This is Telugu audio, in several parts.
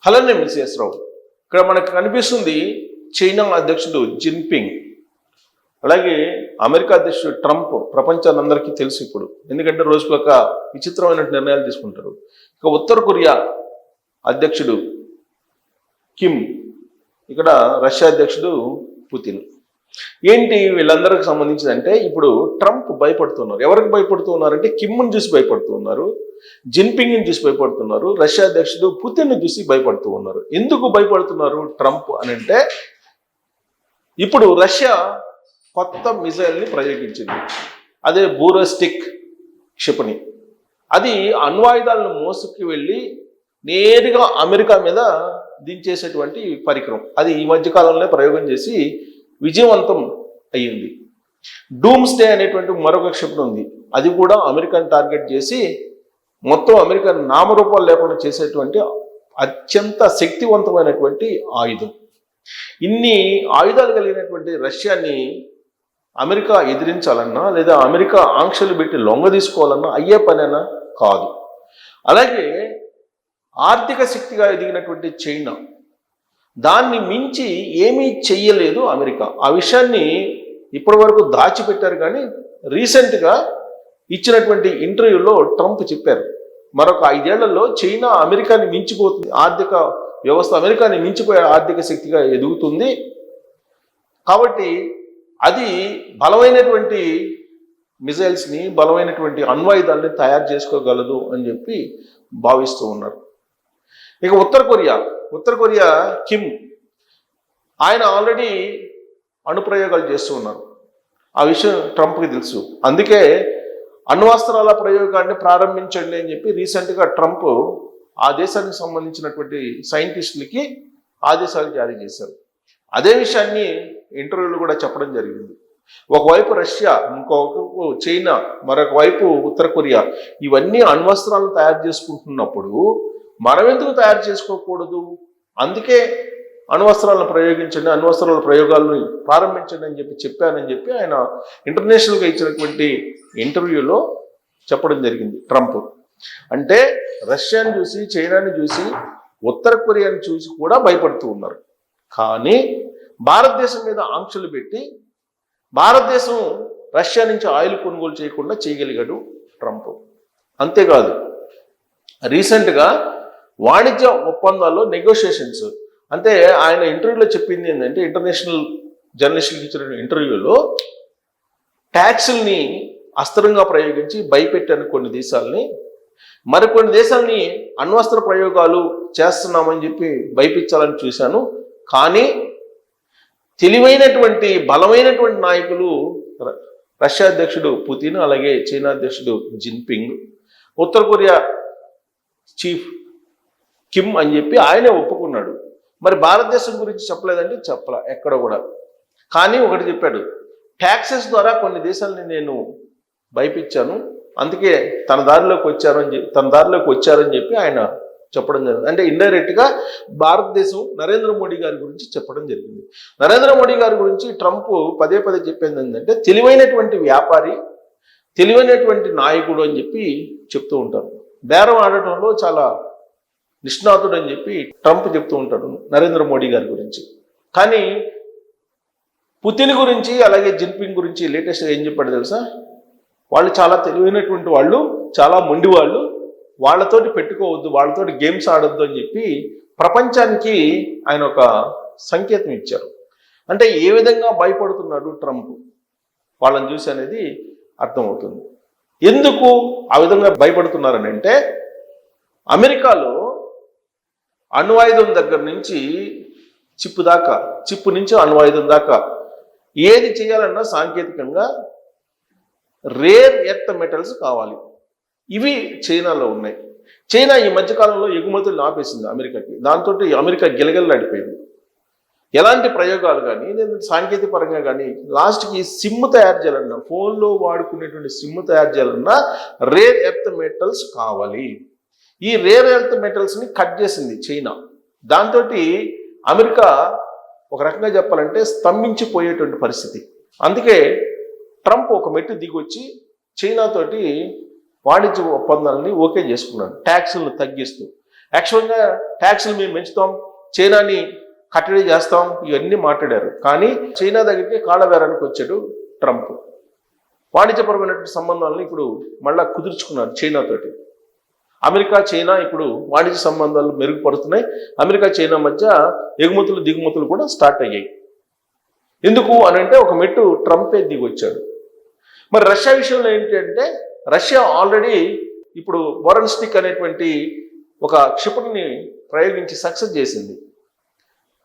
హలో నేను మిస్ఎస్ రావు. ఇక్కడ మనకు కనిపిస్తుంది చైనా అధ్యక్షుడు జిన్పింగ్, అలాగే అమెరికా అధ్యక్షుడు ట్రంప్. ప్రపంచాన్ని అందరికీ తెలుసు ఇప్పుడు, ఎందుకంటే రోజుకు ఒక విచిత్రమైన నిర్ణయాలు తీసుకుంటారు. ఇక ఉత్తర కొరియా అధ్యక్షుడు కిమ్, ఇక్కడ రష్యా అధ్యక్షుడు పుతిన్. ఏంటి వీళ్ళందరికి సంబంధించింది అంటే, ఇప్పుడు ట్రంప్ భయపడుతున్నారు. ఎవరికి భయపడుతున్నారంటే కిమ్ని చూసి భయపడుతున్నారు, జిన్పింగ్ని చూసి భయపడుతున్నారు, రష్యా అధ్యక్షుడు పుతిన్ని చూసి భయపడుతూ ఉన్నారు. ఎందుకు భయపడుతున్నారు ట్రంప్ అని అంటే, ఇప్పుడు రష్యా కొత్త మిజైల్ని ప్రయోగించింది. అదే బూరస్టిక్ క్షిపణి. అది అణ్వాయుధాలను మోసుకు వెళ్ళి నేరుగా అమెరికా మీద దించేసేటువంటి పరికరం. అది ఈ మధ్యకాలంలో ప్రయోగం చేసి విజయవంతం అయ్యింది. డూమ్స్డే అనేటువంటి మరొక క్షిపణి ఉంది. అది కూడా అమెరికాని టార్గెట్ చేసి మొత్తం అమెరికా నామరూపాలు లేకుండా చేసేటువంటి అత్యంత శక్తివంతమైనటువంటి ఆయుధం. ఇన్ని ఆయుధాలు కలిగినటువంటి రష్యాని అమెరికా ఎదిరించాలన్నా, లేదా అమెరికా ఆంక్షలు పెట్టి లొంగ తీసుకోవాలన్నా అయ్యే పనేనా కాదు. అలాగే ఆర్థిక శక్తిగా ఎదిగినటువంటి చైనా, దాన్ని మించి ఏమీ చెయ్యలేదు అమెరికా. ఆ విషయాన్ని ఇప్పటి వరకు దాచిపెట్టారు. కానీ రీసెంట్గా ఇచ్చినటువంటి ఇంటర్వ్యూలో ట్రంప్ చెప్పారు, మరొక 5 ఏళ్లలో చైనా అమెరికాని మించిపోతుంది, ఆర్థిక వ్యవస్థ అమెరికాని మించిపోయే ఆర్థిక శక్తిగా ఎదుగుతుంది. కాబట్టి అది బలమైనటువంటి మిజైల్స్ని, బలమైనటువంటి అణ్వాయుధాలని తయారు చేసుకోగలదు అని చెప్పి భావిస్తూ ఉన్నారు. ఇక ఉత్తర కొరియా కిమ్, ఆయన ఆల్రెడీ అణుప్రయోగాలు చేస్తూ ఉన్నారు. ఆ విషయం ట్రంప్కి తెలుసు. అందుకే అణ్వాస్త్రాల ప్రయోగాన్ని ప్రారంభించండి అని చెప్పి రీసెంట్గా ట్రంప్ ఆ దేశానికి సంబంధించినటువంటి సైంటిస్టులకి ఆదేశాలు జారీ చేశారు. అదే విషయాన్ని ఇంటర్వ్యూలో కూడా చెప్పడం జరిగింది. ఒకవైపు రష్యా, ఇంకొక చైనా, మరొక వైపు ఉత్తర కొరియా, ఇవన్నీ అణ్వస్త్రాలను తయారు చేసుకుంటున్నప్పుడు మనం ఎందుకు తయారు చేసుకోకూడదు? అందుకే అణ్వస్త్రాలను ప్రయోగించండి, అణ్వస్త్రాల ప్రయోగాలను ప్రారంభించండి అని చెప్పానని చెప్పి ఆయన ఇంటర్నేషనల్గా ఇచ్చినటువంటి ఇంటర్వ్యూలో చెప్పడం జరిగింది ట్రంప్. అంటే రష్యాని చూసి, చైనాని చూసి, ఉత్తర కొరియాని చూసి కూడా భయపడుతూ ఉన్నారు. కానీ భారతదేశం మీద ఆంక్షలు పెట్టి భారతదేశం రష్యా నుంచి ఆయిల్ కొనుగోలు చేయకుండా చేయగలిగాడు ట్రంప్. అంతేకాదు, రీసెంట్గా వాణిజ్య ఒప్పందాల్లో నెగోషియేషన్స్, అంటే ఆయన ఇంటర్వ్యూలో చెప్పింది ఏంటంటే, ఇంటర్నేషనల్ జర్నలిస్టులకు ఇచ్చిన ఇంటర్వ్యూలో ట్యాక్సుల్ని అస్త్రంగా ప్రయోగించి భయపెట్టాను కొన్ని దేశాలని, మరికొన్ని దేశాలని అణ్వస్త్ర ప్రయోగాలు చేస్తున్నామని చెప్పి భయపించాలని చూశాను. కానీ తెలివైనటువంటి బలమైనటువంటి నాయకులు రష్యా అధ్యక్షుడు పుతిన్, అలాగే చైనా అధ్యక్షుడు జిన్పింగ్, ఉత్తర కొరియా చీఫ్ కిమ్ అని చెప్పి ఆయనే ఒప్పుకున్నాడు. మరి భారతదేశం గురించి చెప్పలేదంటే చెప్పలా ఎక్కడ కూడా. కానీ ఒకటి చెప్పాడు, ట్యాక్సెస్ ద్వారా కొన్ని దేశాలని నేను భయపించాను, అందుకే తన దారిలోకి వచ్చారని చెప్పి ఆయన చెప్పడం జరిగింది. అంటే ఇండైరెక్ట్గా భారతదేశం నరేంద్ర మోడీ గారి గురించి చెప్పడం జరిగింది. నరేంద్ర మోడీ గారి గురించి ట్రంప్ పదే చెప్పింది ఏంటంటే, తెలివైనటువంటి వ్యాపారి, తెలివైనటువంటి నాయకుడు అని చెప్పి చెప్తూ ఉంటారు. బేరం ఆడటంలో చాలా నిష్ణాతుడు అని చెప్పి ట్రంప్ చెప్తూ ఉంటాడు నరేంద్ర మోడీ గారి గురించి. కానీ పుతిన్ గురించి, అలాగే జిన్పింగ్ గురించి లేటెస్ట్గా ఏం చెప్పాడు తెలుసా? వాళ్ళు చాలా తెలివైనటువంటి వాళ్ళు, చాలా మొండి వాళ్ళు, వాళ్ళతోటి పెట్టుకోవద్దు, వాళ్ళతోటి గేమ్స్ ఆడొద్దు అని చెప్పి ప్రపంచానికి ఆయన ఒక సంకేతం ఇచ్చారు. అంటే ఏ విధంగా భయపడుతున్నాడు ట్రంప్ వాళ్ళని చూసి అనేది అర్థమవుతుంది. ఎందుకు ఆ విధంగా భయపడుతున్నారని అంటే, అమెరికాలో అణ్వాయుధం దగ్గర నుంచి చిప్పు నుంచి అణ్వాయుధం దాకా ఏది చేయాలన్నా సాంకేతికంగా రేర్ ఎర్త్ మెటల్స్ కావాలి. ఇవి చైనాలో ఉన్నాయి. చైనా ఈ మధ్యకాలంలో ఎగుమతులను ఆపేసింది అమెరికాకి. దాంతో అమెరికా గిలగిలలాడిపోయింది. ఎలాంటి ప్రయోగాలు కానీ, లేదా సాంకేతిక పరంగా కానీ, లాస్ట్కి సిమ్ తయారు చేయాలన్నా, ఫోన్లో వాడుకునేటువంటి సిమ్ తయారు చేయాలన్నా రేర్ ఎర్త్ మెటల్స్ కావాలి. ఈ రేర్ ఎర్త్ మెటల్స్ని కట్ చేసింది చైనా. దాంతో అమెరికా ఒక రకంగా చెప్పాలంటే స్తంభించిపోయేటువంటి పరిస్థితి. అందుకే ట్రంప్ ఒక మెట్టు దిగొచ్చి చైనాతోటి వాణిజ్య ఒప్పందాలని ఓకే చేసుకున్నాడు, ట్యాక్సులను తగ్గిస్తూ. యాక్చువల్గా ట్యాక్స్లు మేము పెంచుతాం, చైనాని కట్టడి చేస్తాం, ఇవన్నీ మాట్లాడారు. కానీ చైనా దగ్గరికి కాళ్ళబేరానికి వచ్చాడు ట్రంప్. వాణిజ్యపరమైనటువంటి సంబంధాలను ఇప్పుడు మళ్ళా కుదుర్చుకున్నారు చైనాతోటి. అమెరికా చైనా ఇప్పుడు వాణిజ్య సంబంధాలు మెరుగుపడుతున్నాయి. అమెరికా చైనా మధ్య ఎగుమతులు దిగుమతులు కూడా స్టార్ట్ అయ్యాయి. ఎందుకు అని అంటే ఒక మెట్టు ట్రంపే దిగొచ్చాడు. మరి రష్యా విషయంలో ఏంటంటే రష్యా ఆల్రెడీ ఇప్పుడు బోరన్స్టిక్ అనేటువంటి ఒక క్షిపణిని ప్రయోగించి సక్సెస్ చేసింది.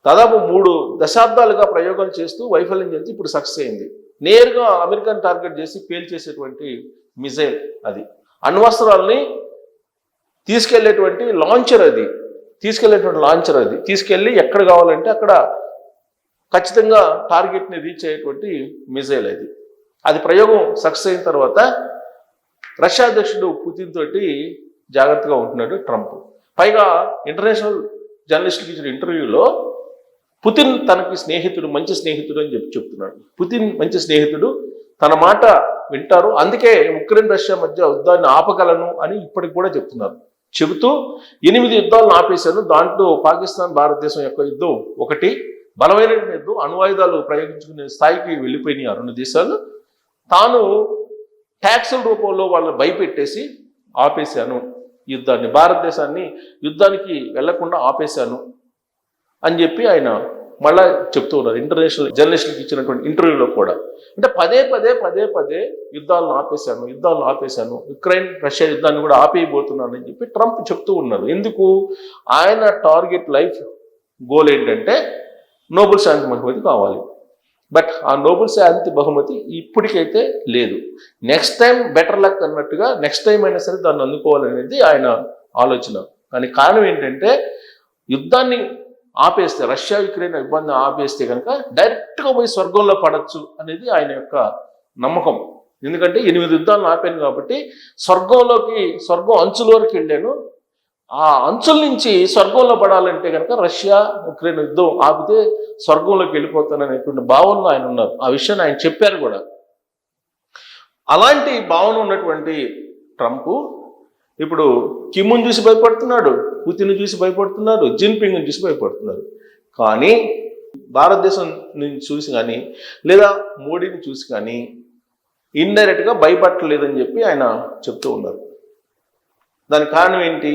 దాదాపు 3 దశాబ్దాలుగా ప్రయోగాలు చేస్తూ వైఫల్యం చెంది ఇప్పుడు సక్సెస్ అయింది. నేరుగా అమెరికాని టార్గెట్ చేసి పేల్చేసేటువంటి మిజైల్ అది. అణ్వస్త్రాలని తీసుకెళ్లేటువంటి లాంచర్ అది. తీసుకెళ్ళి ఎక్కడ కావాలంటే అక్కడ ఖచ్చితంగా టార్గెట్ని రీచ్ అయ్యేటువంటి మిజైల్ అది. అది ప్రయోగం సక్సెస్ అయిన తర్వాత రష్యా అధ్యక్షుడు పుతిన్ తోటి జాగ్రత్తగా ఉంటున్నాడు ట్రంప్. పైగా ఇంటర్నేషనల్ జర్నలిస్టులకు ఇచ్చిన ఇంటర్వ్యూలో పుతిన్ తనకి స్నేహితుడు, మంచి స్నేహితుడు అని చెప్తున్నాడు. పుతిన్ మంచి స్నేహితుడు, తన మాట వింటారు, అందుకే ఉక్రెయిన్ రష్యా మధ్య యుద్ధాన్ని ఆపగలను అని ఇప్పటికి కూడా చెప్తున్నారు. చెబుతూ 8 యుద్ధాలను ఆపేశాను, దాంట్లో పాకిస్తాన్ భారతదేశం యొక్క యుద్ధం ఒకటి, బలమైన యుద్ధం, అణువాయుధాలు ప్రయోగించుకునే స్థాయికి వెళ్ళిపోయినాయి ఆ 2 దేశాలు. తాను ట్యాక్సుల రూపంలో వాళ్ళని భయపెట్టేసి ఆపేశాను యుద్ధాన్ని, భారతదేశాన్ని యుద్ధానికి వెళ్లకుండా ఆపేశాను అని చెప్పి ఆయన మళ్ళా చెప్తూ ఉన్నారు ఇంటర్నేషనల్ జర్నలిస్టులకు ఇచ్చినటువంటి ఇంటర్వ్యూలో కూడా. అంటే పదే పదే యుద్ధాలను ఆపేశాను, ఉక్రెయిన్ రష్యా యుద్ధాన్ని కూడా ఆపేయబోతున్నాను అని చెప్పి ట్రంప్ చెప్తూ ఉన్నారు. ఎందుకు? ఆయన టార్గెట్ లైఫ్ గోల్ ఏంటంటే నోబెల్ శాంతి బహుమతి కావాలి. బట్ ఆ నోబెల్ శాంతి బహుమతి ఇప్పటికైతే లేదు. నెక్స్ట్ టైం బెటర్ లక్ అన్నట్టుగా నెక్స్ట్ టైం అయినా సరే దాన్ని అందుకోవాలనేది ఆయన ఆలోచన. కానీ కారణం ఏంటంటే యుద్ధాన్ని ఆపేస్తే, రష్యా యుక్రెయిన్ ఇబ్బంది ఆపేస్తే కనుక డైరెక్ట్గా పోయి స్వర్గంలో పడచ్చు అనేది ఆయన యొక్క నమ్మకం. ఎందుకంటే 8 యుద్ధాలను ఆపాను కాబట్టి స్వర్గం అంచుల వరకు వెళ్ళాను, ఆ అంచుల నుంచి స్వర్గంలో పడాలంటే కనుక రష్యా ఉక్రెయిన్ యుద్ధం ఆపితే స్వర్గంలోకి వెళ్ళిపోతాననేటువంటి భావనలో ఆయన ఉన్నారు. ఆ విషయాన్ని ఆయన చెప్పారు కూడా. అలాంటి భావన ఉన్నటువంటి ట్రంప్ ఇప్పుడు కిమ్ను చూసి భయపడుతున్నాడు, పుతిన్ చూసి భయపడుతున్నాడు, జిన్పింగ్ని చూసి భయపడుతున్నాడు. కానీ భారతదేశం నుంచి చూసి కానీ లేదా మోడీని చూసి కానీ ఇండైరెక్ట్గా భయపడలేదని చెప్పి ఆయన చెప్తూ ఉన్నారు. దానికి కారణం ఏంటి?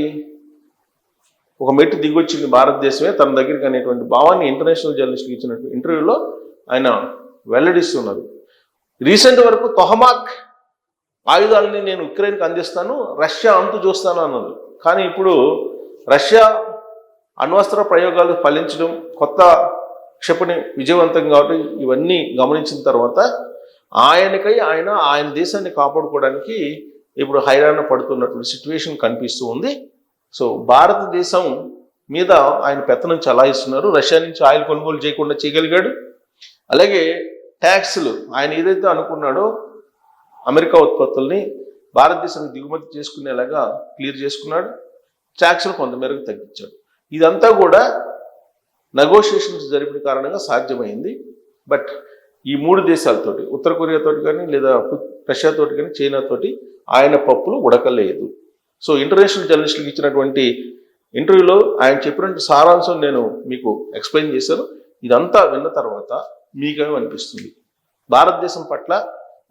ఒక మెట్టు దిగొచ్చింది భారతదేశమే తన దగ్గరికి అనేటువంటి భావాన్ని ఇంటర్నేషనల్ జర్నలిస్టులకు ఇచ్చినటువంటి ఇంటర్వ్యూలో ఆయన వెల్లడిస్తున్నారు. రీసెంట్ వరకు తొహమాక్ ఆయుధాలని నేను ఉక్రెయిన్కి అందిస్తాను, రష్యా అంతు చూస్తాను అన్నది. కానీ ఇప్పుడు రష్యా అణ్వస్త్ర ప్రయోగాలు ఫలించడం, కొత్త క్షిపణి విజయవంతం కావడం, ఇవన్నీ గమనించిన తర్వాత ఆయన దేశాన్ని కాపాడుకోవడానికి ఇప్పుడు హైరాణ పడుతున్నటువంటి సిచ్యువేషన్ కనిపిస్తూ ఉంది. సో భారతదేశం మీద ఆయన పెత్తనం చలాయిస్తున్నారు. రష్యా నుంచి ఆయిల్ కొనుగోలు చేయకుండా చేయగలిగాడు. అలాగే ట్యాక్స్లు ఆయన ఏదైతే అనుకున్నాడో అమెరికా ఉత్పత్తుల్ని భారతదేశానికి దిగుమతి చేసుకునేలాగా క్లియర్ చేసుకున్నాడు. ట్యాక్స్లు కొంతమేరకు తగ్గించాడు. ఇదంతా కూడా నెగోషియేషన్స్ జరిపిన కారణంగా సాధ్యమైంది. బట్ ఈ 3 దేశాలతోటి, ఉత్తర కొరియాతోటి కానీ లేదా రష్యాతోటి కానీ చైనాతోటి ఆయన పప్పులు ఉడకలేదు. సో ఇంటర్నేషనల్ జర్నలిస్టులకు ఇచ్చినటువంటి ఇంటర్వ్యూలో ఆయన చెప్పినటువంటి సారాంశం నేను మీకు ఎక్స్ప్లెయిన్ చేశాను. ఇదంతా విన్న తర్వాత మీకేమనిపిస్తుంది? భారతదేశం పట్ల,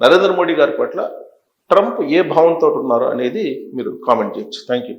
నరేంద్ర మోడీ గారి పట్ల ట్రంప్ ఏ భావంతో ఉన్నారో అనేది మీరు కామెంట్ చేయొచ్చు. Thank you.